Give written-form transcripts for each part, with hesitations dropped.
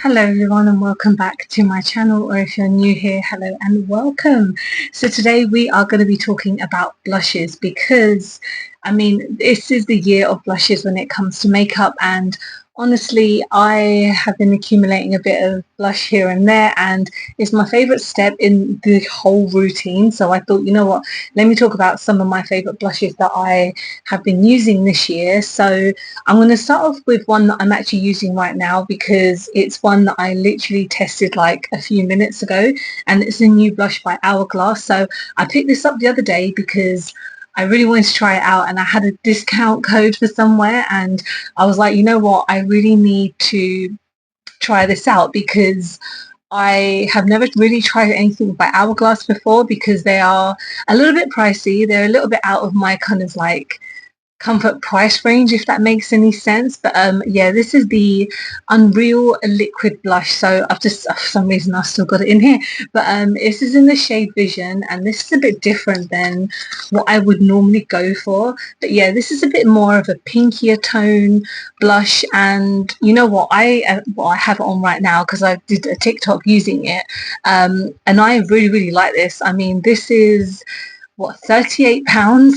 Hello everyone and welcome back to my channel, or if you're new here, hello and welcome. So today we are going to be talking about blushes because this is the year of blushes when it comes to makeup, and honestly I have been accumulating a bit of blush here and there, and it's my favorite step in the whole routine. So I thought, you know what, let me talk about some of my favorite blushes that I have been using this year. So I'm going to start off with one that I'm actually using right now because it's one that I literally tested like a few minutes ago, and it's a new blush by Hourglass. So I picked this up the other day because I really wanted to try it out, and I had a discount code for somewhere, and I was like, you know what, I really need to try this out because I have never really tried anything by Hourglass before because they are a little bit pricey. They're a little bit out of my kind of like comfort price range, if that makes any sense. But yeah, this is the Unreal Liquid Blush. So I've just, for some reason I've still got it in here, but this is in the shade Vision, and this is a bit different than what I would normally go for. But yeah, this is a bit more of a pinkier tone blush, and you know what, I have it on right now because I did a TikTok using it, and I really like this. I mean, this is what, £38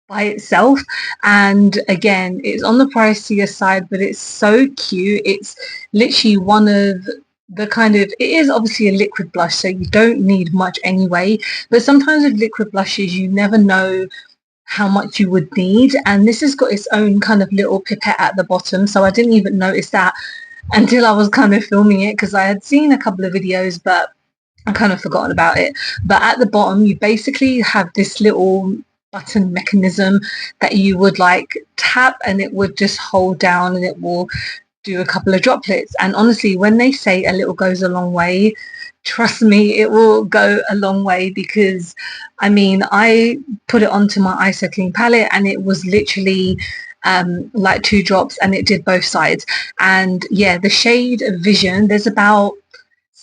by itself, and again it's on the pricier side, but it's so cute. It's literally one of the kind of, it is obviously a liquid blush, so you don't need much anyway, but sometimes with liquid blushes you never know how much you would need, and this has got its own kind of little pipette at the bottom, so I didn't even notice that until I was kind of filming it because I had seen a couple of videos but I kind of forgotten about it. But at the bottom you basically have this little button mechanism that you would like tap, and it would just hold down and it will do a couple of droplets. And honestly, when they say a little goes a long way, trust me, it will go a long way, because I mean, I put it onto my ISO Clean palette and it was literally like 2 drops and it did both sides. And yeah, the shade Vision, there's about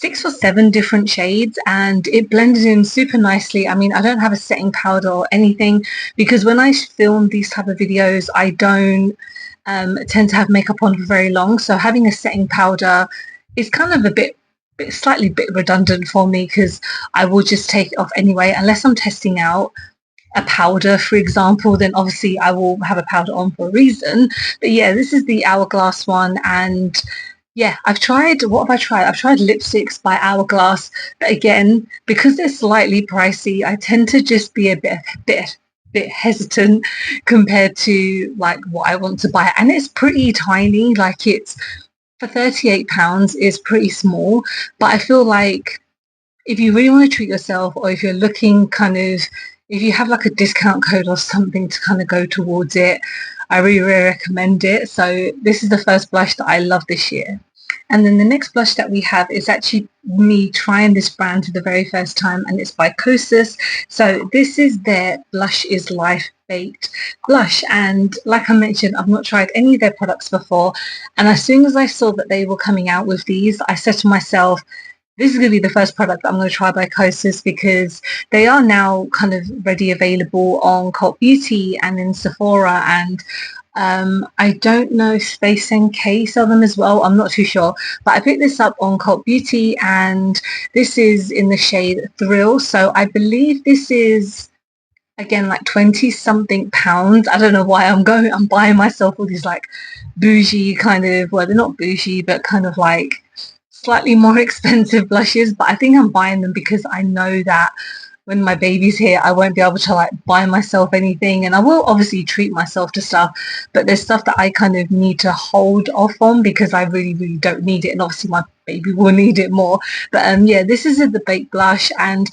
6 or 7 different shades and it blended in super nicely. I mean, I don't have a setting powder or anything because when I film these type of videos I don't tend to have makeup on for very long, so having a setting powder is kind of a slightly bit redundant for me because I will just take it off anyway unless I'm testing out a powder, for example. Then obviously I will have a powder on for a reason. But yeah, this is the Hourglass one, and yeah, I've tried, what have I tried? I've tried lipsticks by Hourglass, but again, because they're slightly pricey, I tend to just be a bit hesitant compared to like what I want to buy. And it's pretty tiny, like it's, for £38 is pretty small, but I feel like if you really want to treat yourself, or if you're looking kind of, if you have like a discount code or something to kind of go towards it, I really recommend it. So this is the first blush that I love this year. And then the next blush that we have is actually me trying this brand for the very first time, and it's by Kosas. So this is their Blush is Life Baked blush, and like I mentioned, I've not tried any of their products before, and as soon as I saw that they were coming out with these, I said to myself, this is going to be the first product that I'm going to try by Kosas, because they are now kind of ready available on Cult Beauty and in Sephora, and I don't know if Space NK sell them as well, I'm not too sure, but I picked this up on Cult Beauty and this is in the shade Thrill. So I believe this is, again, like 20 something pounds. I don't know why I'm buying myself all these like bougie kind of, well, they're not bougie but kind of like slightly more expensive blushes, but I think I'm buying them because I know that when my baby's here I won't be able to like buy myself anything, and I will obviously treat myself to stuff, but there's stuff that I kind of need to hold off on because I really don't need it, and obviously my baby will need it more. But yeah, this is the baked blush, and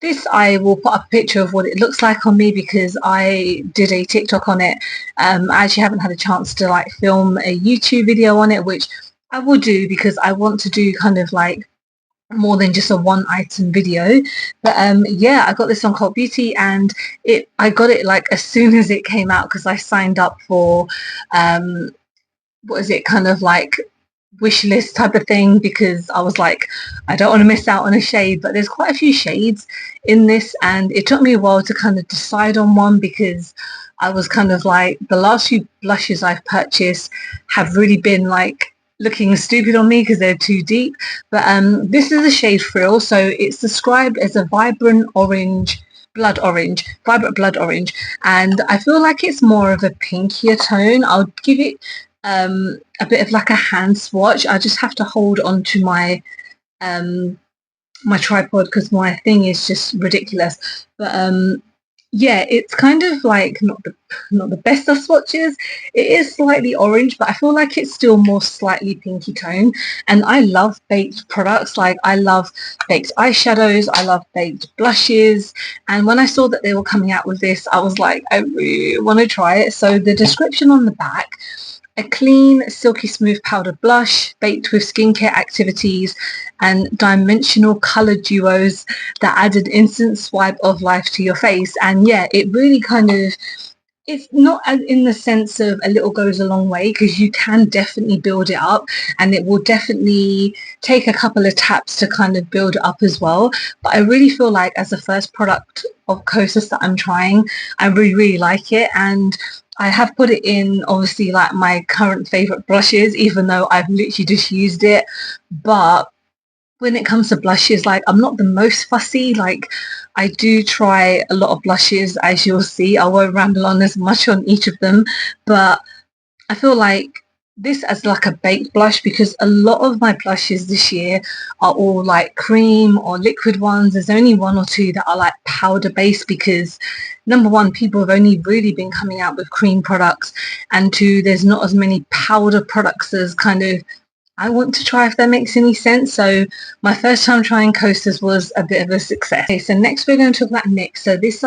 this I will put up a picture of what it looks like on me because I did a TikTok on it. I actually haven't had a chance to like film a YouTube video on it, which I will do because I want to do kind of like more than just a one item video. But yeah, I got this on Cult Beauty, and I got it like as soon as it came out because I signed up for what is it, kind of like wish list type of thing, because I was like, I don't want to miss out on a shade. But there's quite a few shades in this, and it took me a while to kind of decide on one because I was kind of like, the last few blushes I've purchased have really been like looking stupid on me because they're too deep. But this is the shade Frill, so it's described as a vibrant blood orange, and I feel like it's more of a pinkier tone. I'll give it a bit of like a hand swatch. I just have to hold on to um, my tripod because my thing is just ridiculous. But yeah, it's kind of like not the best of swatches. It is slightly orange, but I feel like it's still more slightly pinky tone. And I love baked products. Like I love baked eyeshadows, I love baked blushes. And when I saw that they were coming out with this, I was like, I really want to try it. So the description on the back: a clean, silky smooth powder blush baked with skincare activities and dimensional colour duos that add an instant swipe of life to your face. And yeah, it really kind of, it's not in the sense of a little goes a long way, because you can definitely build it up and it will definitely take a couple of taps to kind of build it up as well. But I really feel like as a first product of Kosas that I'm trying, I really like it. And I have put it in obviously like my current favourite blushes, even though I've literally just used it. But when it comes to blushes, like I'm not the most fussy. Like I do try a lot of blushes, as you'll see. I won't ramble on as much on each of them, but I feel like this as like a baked blush, because a lot of my blushes this year are all like cream or liquid ones. There's only one or two that are like powder based, because number one, people have only really been coming out with cream products, and two, there's not as many powder products as kind of I want to try, if that makes any sense. So my first time trying coasters was a bit of a success. Okay, so next we're going to talk about NYX. So these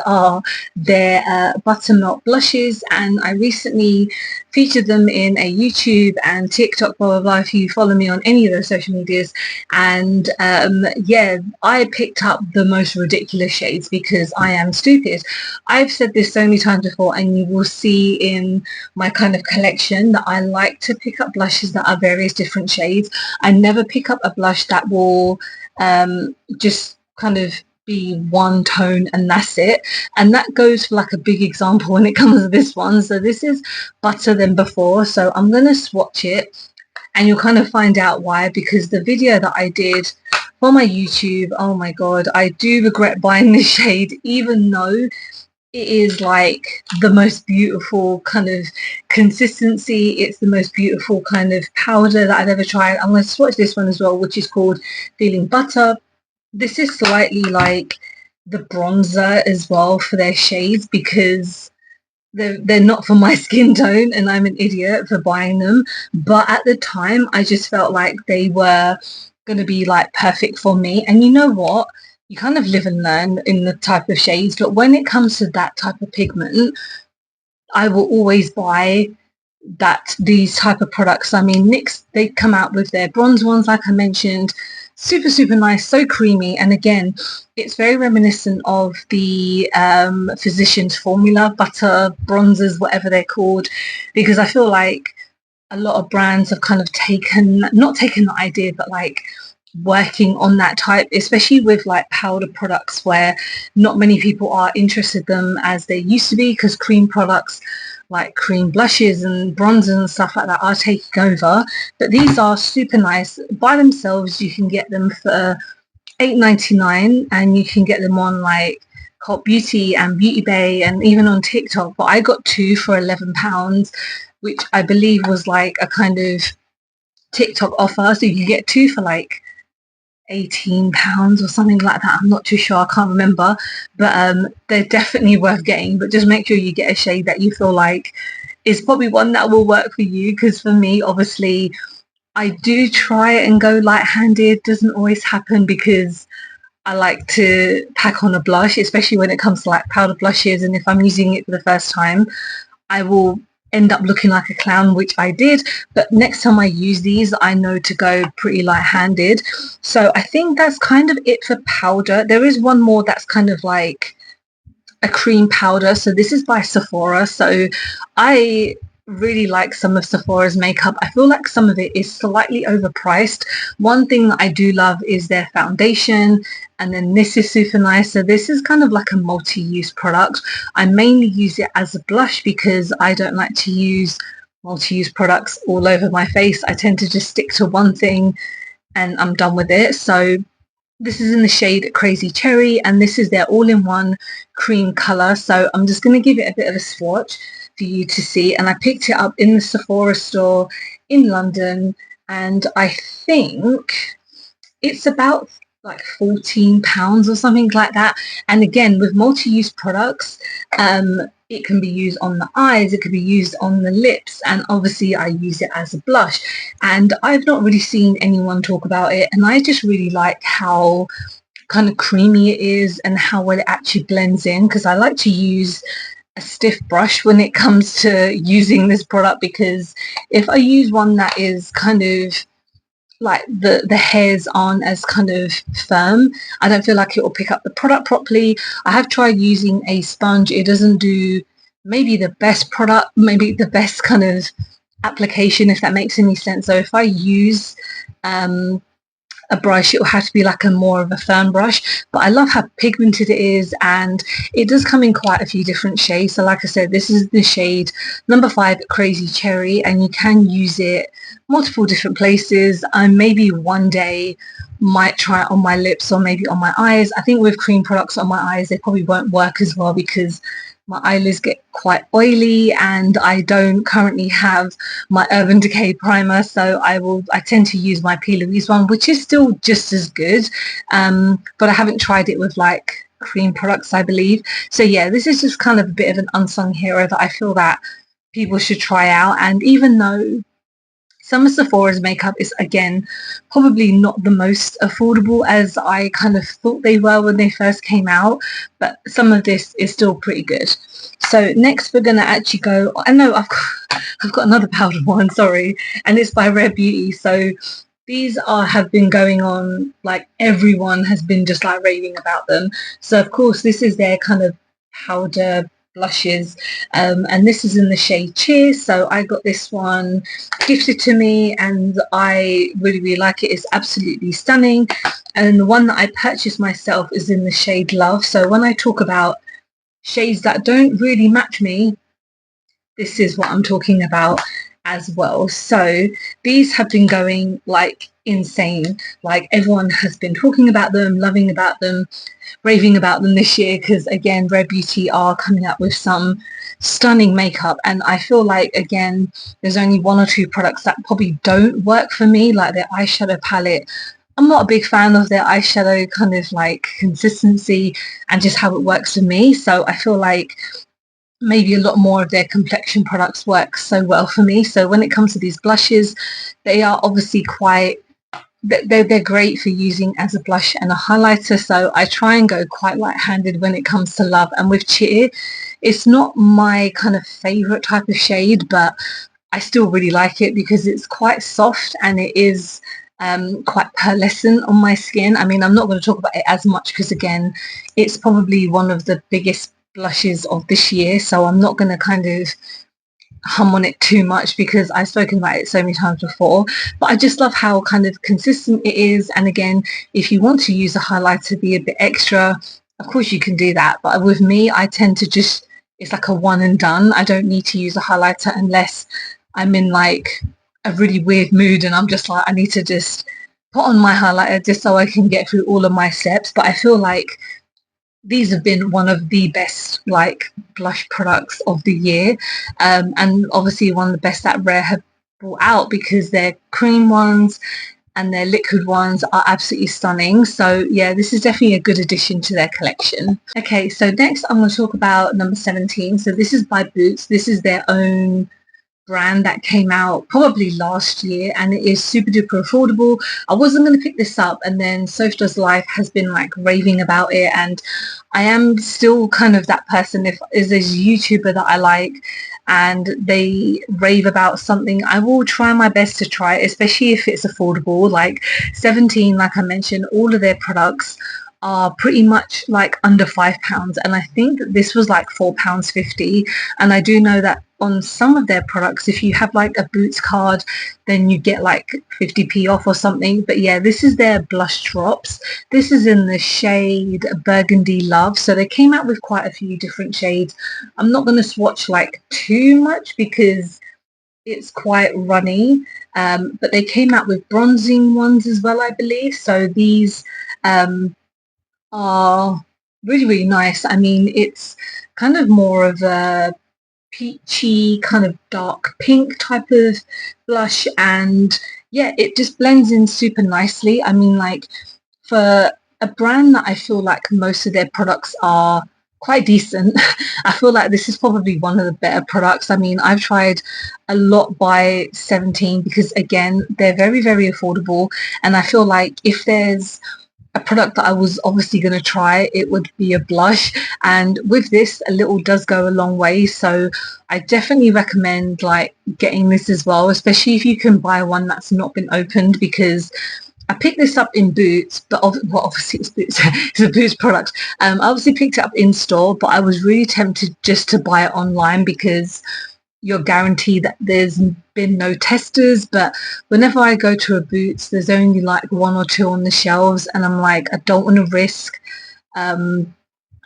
are their buttermilk blushes, and I recently featured them in a YouTube and TikTok, blah blah blah, if you follow me on any of those social medias. And yeah, I picked up the most ridiculous shades because I am stupid. I've said this so many times before, and you will see in my kind of collection that I like to pick up blushes that are various different shades. I never pick up a blush that will just kind of be one tone and that's it. And that goes for like a big example when it comes to this one. So this is Butter Than Before. So I'm going to swatch it and you'll kind of find out why, because the video that I did for my YouTube, oh my god, I do regret buying this shade, even though it is like the most beautiful kind of consistency. It's the most beautiful kind of powder that I've ever tried. I'm going to swatch this one as well, which is called Feeling Butter. This is slightly like the bronzer as well for their shades, because they're not for my skin tone and I'm an idiot for buying them. But at the time, I just felt like they were going to be like perfect for me. And you know what? You kind of live and learn in the type of shades, but when it comes to that type of pigment, I will always buy these type of products. I mean, NYX, they come out with their bronze ones, like I mentioned, super nice, so creamy, and again, it's very reminiscent of the Physicians Formula butter bronzers, whatever they're called, because I feel like a lot of brands have kind of not taken the idea, but like working on that type, especially with like powder products where not many people are interested in them as they used to be, because cream products like cream blushes and bronzers and stuff like that are taking over. But these are super nice by themselves. You can get them for $8.99 and you can get them on like Cult Beauty and Beauty Bay and even on TikTok. But I got two for £11, which I believe was like a kind of TikTok offer, so you can get two for like £18 or something like that. I'm not too sure, I can't remember, but they're definitely worth getting. But just make sure you get a shade that you feel like is probably one that will work for you, because for me, obviously, I do try and go light-handed. Doesn't always happen because I like to pack on a blush, especially when it comes to like powder blushes, and if I'm using it for the first time, I will end up looking like a clown, which I did. But next time I use these, I know to go pretty light-handed. So I think that's kind of it for powder. There is one more that's kind of like a cream powder. So this is by Sephora. So I really like some of Sephora's makeup. I feel like some of it is slightly overpriced. One thing that I do love is their foundation, and then this is super nice. So this is kind of like a multi-use product. I mainly use it as a blush because I don't like to use multi-use products all over my face. I tend to just stick to one thing and I'm done with it. So this is in the shade Crazy Cherry, and this is their all-in-one cream colour. So I'm just going to give it a bit of a swatch for you to see. And I picked it up in the Sephora store in London, and I think it's about like £14 or something like that. And again, with multi-use products, it can be used on the eyes, it can be used on the lips, and obviously I use it as a blush. And I've not really seen anyone talk about it, and I just really like how kind of creamy it is and how well it actually blends in, because I like to use a stiff brush when it comes to using this product, because if I use one that is kind of like the hairs aren't as kind of firm, I don't feel like it will pick up the product properly. I have tried using a sponge. It doesn't do maybe the best product, maybe the best kind of application, if that makes any sense. So if I use a brush, it will have to be like a more of a firm brush. But I love how pigmented it is, and it does come in quite a few different shades. So like I said, this is the shade number 5 Crazy Cherry, and you can use it multiple different places. Maybe one day might try it on my lips or maybe on my eyes. I think with cream products on my eyes, they probably won't work as well because my eyelids get quite oily, and I don't currently have my Urban Decay primer, so I tend to use my P. Louise one, which is still just as good, but I haven't tried it with like cream products, I believe. So yeah, this is just kind of a bit of an unsung hero that I feel that people should try out. And even though some of Sephora's makeup is, again, probably not the most affordable as I kind of thought they were when they first came out, but some of this is still pretty good. So next we're going to actually go, I know I've got another powder one, sorry, and it's by Rare Beauty. So these have been going on, like everyone has been just like raving about them. So of course this is their kind of powder blushes, and this is in the shade Cheers. So I got this one gifted to me and I really like it. It's absolutely stunning, and the one that I purchased myself is in the shade Love. So when I talk about shades that don't really match me, this is what I'm talking about as well. So these have been going like insane. Like everyone has been talking about them, loving about them, raving about them this year, because again, Rare Beauty are coming up with some stunning makeup, and I feel like, again, there's only one or two products that probably don't work for me, like their eyeshadow palette. I'm not a big fan of their eyeshadow kind of like consistency and just how it works for me. So I feel like maybe a lot more of their complexion products work so well for me. So when it comes to these blushes, they are obviously quite, they're great for using as a blush and a highlighter. So I try and go quite light-handed when it comes to Love. And with Cheer, it's not my kind of favorite type of shade, but I still really like it because it's quite soft and it is quite pearlescent on my skin. I mean, I'm not going to talk about it as much because, again, it's probably one of the biggest blushes of this year, so I'm not going to kind of hum on it too much because I've spoken about it so many times before. But I just love how kind of consistent it is, and again, if you want to use a highlighter, be a bit extra, of course you can do that. But with me, I tend to just, it's like a one and done. I don't need to use a highlighter unless I'm in like a really weird mood and I'm just like, I need to just put on my highlighter just so I can get through all of my steps. But I feel like these have been one of the best like blush products of the year, and obviously one of the best that Rare have brought out, because their cream ones and their liquid ones are absolutely stunning. So yeah, this is definitely a good addition to their collection. Okay, so next I'm going to talk about number 17. So this is by Boots. This is their own brand that came out probably last year, and it is super duper affordable. I wasn't going to pick this up, and then Soph Does Life has been like raving about it, and I am still kind of that person. If there's a YouTuber that I like and they rave about something, I will try my best to try it, especially if it's affordable. Like 17, like I mentioned, all of their products are pretty much like under £5, and I think this was like £4.50. And I do know that on some of their products, if you have like a Boots card, then you get like 50p off or something. But yeah, this is their blush drops. This is in the shade Burgundy Love. So they came out with quite a few different shades. I'm not going to swatch like too much because it's quite runny, but they came out with bronzing ones as well, I believe. So these are really, really nice. I mean, it's kind of more of a peachy, kind of dark pink type of blush, and yeah, it just blends in super nicely. I mean, like, for a brand that I feel like most of their products are quite decent, I feel like this is probably one of the better products. I mean, I've tried a lot by 17 because, again, they're very, very affordable, and I feel like if there's a product that I was obviously going to try, it would be a blush. And with this, a little does go a long way. So I definitely recommend like getting this as well, especially if you can buy one that's not been opened, because I picked this up in Boots, but well, obviously it's Boots. It's a Boots product. I obviously picked it up in store, but I was really tempted just to buy it online because you're guaranteed that there's been no testers. But whenever I go to a Boots, there's only like one or two on the shelves, and I'm like, I don't want to risk um,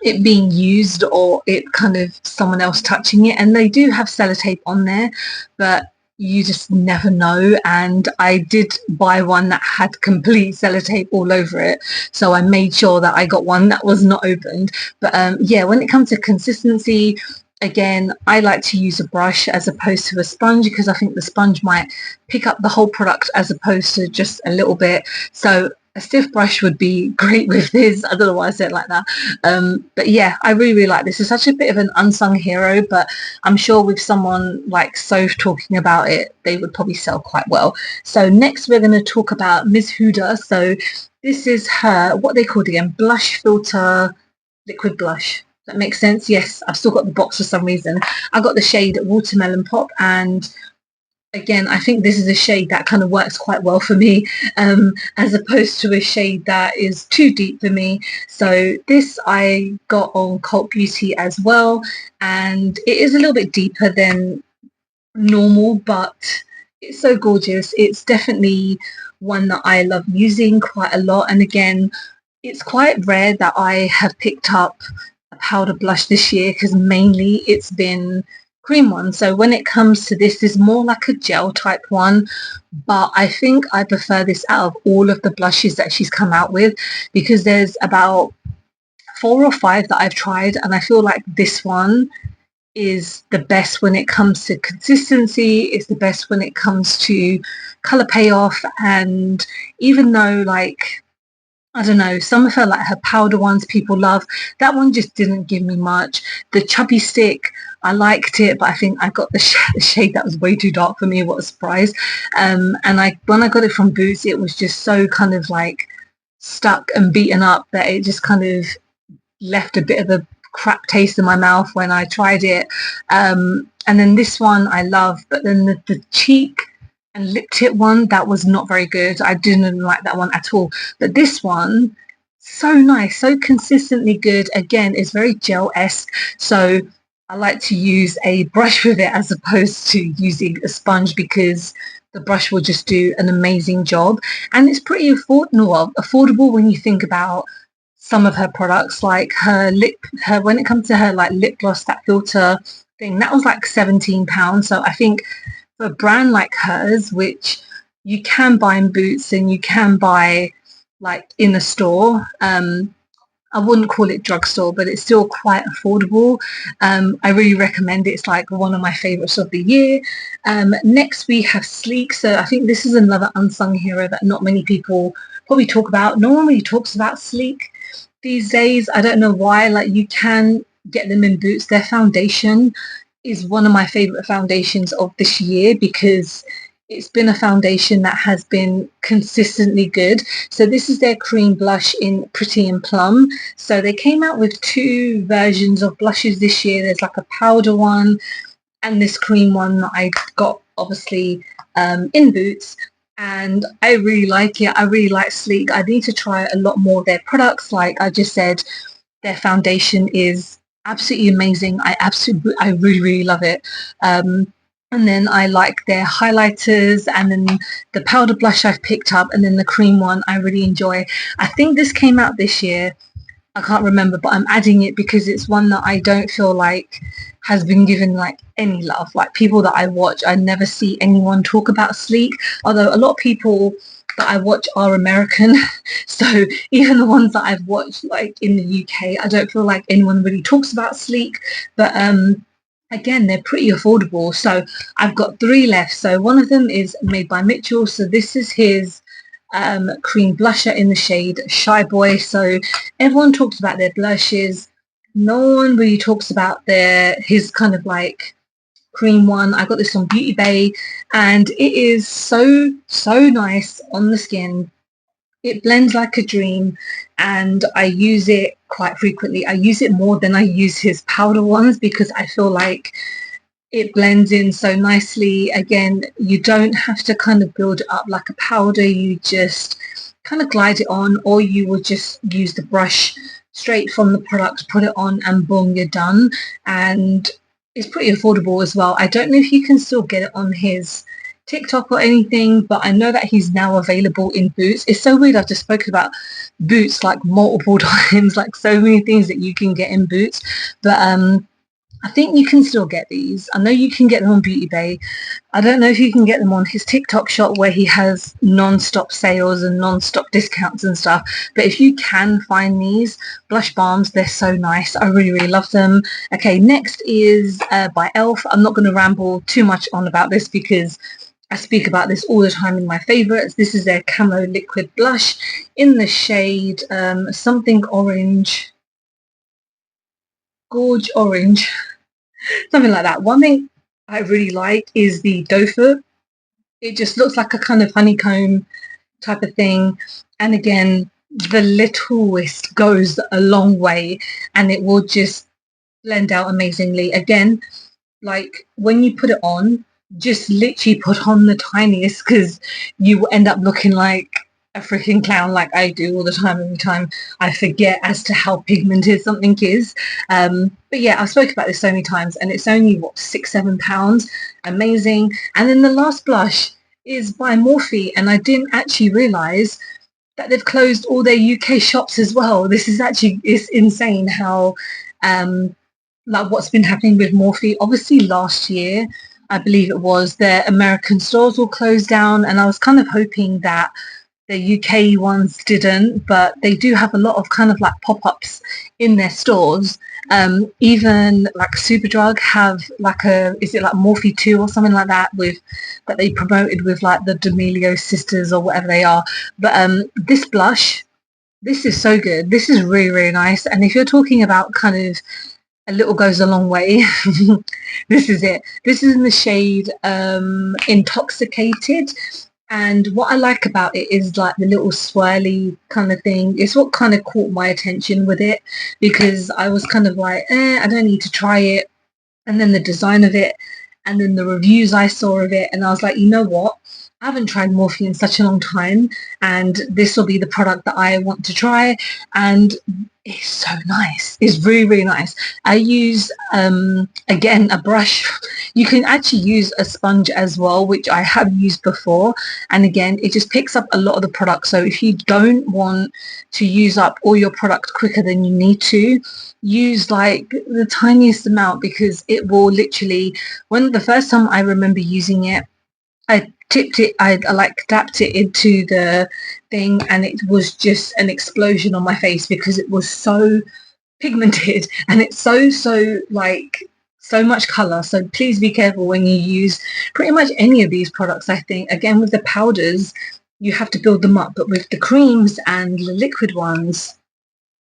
it being used or it kind of someone else touching it. And they do have sellotape on there, but you just never know. And I did buy one that had complete sellotape all over it, so I made sure that I got one that was not opened. But yeah, when it comes to consistency, again, I like to use a brush as opposed to a sponge, because I think the sponge might pick up the whole product as opposed to just a little bit. So a stiff brush would be great with this. I don't know why I said it like that. But yeah, I really, really like this. It's such a bit of an unsung hero, but I'm sure with someone like Soph talking about it, they would probably sell quite well. So next we're going to talk about Ms. Huda. So this is her, what they called again, blush filter liquid blush. That makes sense. Yes, I've still got the box for some reason. I got the shade Watermelon Pop, and again, I think this is a shade that kind of works quite well for me, as opposed to a shade that is too deep for me. So this I got on Cult Beauty as well, and it is a little bit deeper than normal, but it's so gorgeous. It's definitely one that I love using quite a lot. And again, it's quite rare that I have picked up a powder blush this year, because mainly it's been cream ones. So when it comes to this is more like a gel type one, but I think I prefer this out of all of the blushes that she's come out with, because there's about 4 or 5 that I've tried, and I feel like this one is the best when it comes to consistency. It's the best when it comes to color payoff. And even though, like, I don't know, some of her powder ones people love, that one just didn't give me much. The chubby stick, I liked it, but I think I got the shade that was way too dark for me. What a surprise. And when I got it from Boots, it was just so kind of like stuck and beaten up that it just kind of left a bit of a crap taste in my mouth when I tried it. And then this one I love, but then the cheek and lip tint one, that was not very good. I didn't like that one at all. But this one, so nice, so consistently good. Again, it's very gel-esque. So I like to use a brush with it as opposed to using a sponge, because the brush will just do an amazing job. And it's pretty affordable when you think about some of her products, like her when it comes to her like lip gloss, that filter thing, that was like £17. So I think for a brand like hers, which you can buy in Boots and you can buy like in a store, I wouldn't call it drugstore, but it's still quite affordable. I really recommend it. It's like one of my favorites of the year. Next we have Sleek. So I think this is another unsung hero that not many people probably talk about. No one really talks about Sleek these days. I don't know why. Like, you can get them in Boots. Their foundation is one of my favorite foundations of this year, because it's been a foundation that has been consistently good. So this is their cream blush in Pretty and Plum. So they came out with 2 versions of blushes this year. There's like a powder one and this cream one that I got obviously in Boots. And I really like it. I really like Sleek. I need to try a lot more of their products. Like I just said, their foundation is absolutely amazing. I really, really love it. And then I like their highlighters, and then the powder blush I've picked up, and then the cream one I really enjoy. I think this came out this year. I can't remember, but I'm adding it because it's one that I don't feel like has been given like any love. Like people that I watch, I never see anyone talk about Sleek, although a lot of people that I watch are American. So even the ones that I've watched like in the UK, I don't feel like anyone really talks about Sleek. But again, they're pretty affordable. So I've got 3 left. So one of them is made by Mitchell. So this is his cream blusher in the shade Shy Boy. So everyone talks about their blushes. No one really talks about his kind of like cream one. I got this on Beauty Bay and it is so nice on the skin. It blends like a dream and I use it quite frequently. I use it more than I use his powder ones because I feel like it blends in so nicely. Again, you don't have to kind of build it up like a powder. You just kind of glide it on, or you will just use the brush straight from the product, put it on and boom, you're done. And it's pretty affordable as well. I don't know if you can still get it on his TikTok or anything, but I know that he's now available in Boots. It's so weird, I've just spoken about Boots like multiple times, like so many things that you can get in Boots. But I think you can still get these. I know you can get them on Beauty Bay. I don't know if you can get them on his TikTok shop where he has non-stop sales and non-stop discounts and stuff. But if you can find these blush balms, they're so nice. I really love them. Okay, next is by Elf. I'm not going to ramble too much on about this because I speak about this all the time in my favourites. This is their Camo Liquid Blush in the shade something orange. Gorge orange. Something like that. One thing I really like is the doe foot. It just looks like a kind of honeycomb type of thing. And again, the littlest goes a long way and it will just blend out amazingly. Again, like when you put it on, just literally put on the tiniest because you will end up looking like a freaking clown like I do all the time. Every time I forget as to how pigmented something is. But yeah, I've spoken about this so many times and it's only what, £6-7. Amazing. And then the last blush is by Morphe and I didn't actually realise that they've closed all their UK shops as well. This is actually, it's insane how like what's been happening with Morphe. Obviously last year I believe it was, their American stores all closed down and I was kind of hoping that the UK ones didn't, but they do have a lot of kind of like pop-ups in their stores. Even like Superdrug have like is it like Morphe 2 or something like that that they promoted with like the D'Amelio sisters or whatever they are. But this blush, this is so good. This is really nice. And if you're talking about kind of a little goes a long way, this is it. This is in the shade Intoxicated. And what I like about it is like the little swirly kind of thing. It's what kind of caught my attention with it because I was kind of like, I don't need to try it. And then the design of it and then the reviews I saw of it and I was like, you know what? I haven't tried Morphe in such a long time and this will be the product that I want to try. And it's so nice. It's really nice. I use again a brush. You can actually use a sponge as well, which I have used before, and again it just picks up a lot of the product. So if you don't want to use up all your product quicker than you need to, use like the tiniest amount because it will literally, when the first time I remember using it, I tipped it, I like dapped it into the thing and it was just an explosion on my face because it was so pigmented and it's so like so much color. So please be careful when you use pretty much any of these products. I think again with the powders you have to build them up, but with the creams and the liquid ones,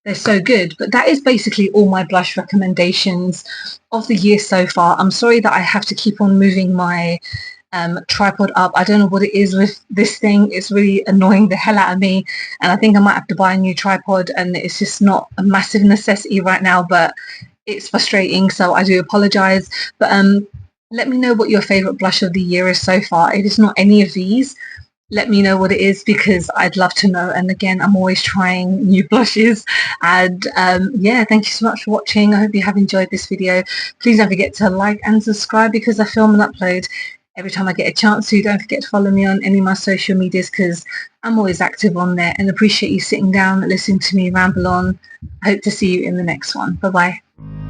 they're so good. But that is basically all my blush recommendations of the year so far. I'm sorry that I have to keep on moving my tripod up. I don't know what it is with this thing. It's really annoying the hell out of me and I think I might have to buy a new tripod and it's just not a massive necessity right now, but it's frustrating, so I do apologize. But let me know what your favorite blush of the year is so far. If it's not any of these, let me know what it is because I'd love to know. And again, I'm always trying new blushes. And yeah, thank you so much for watching. I hope you have enjoyed this video. Please don't forget to like and subscribe because I film and upload every time I get a chance to. Don't forget to follow me on any of my social medias because I'm always active on there, and appreciate you sitting down, listening to me ramble on. I hope to see you in the next one. Bye bye.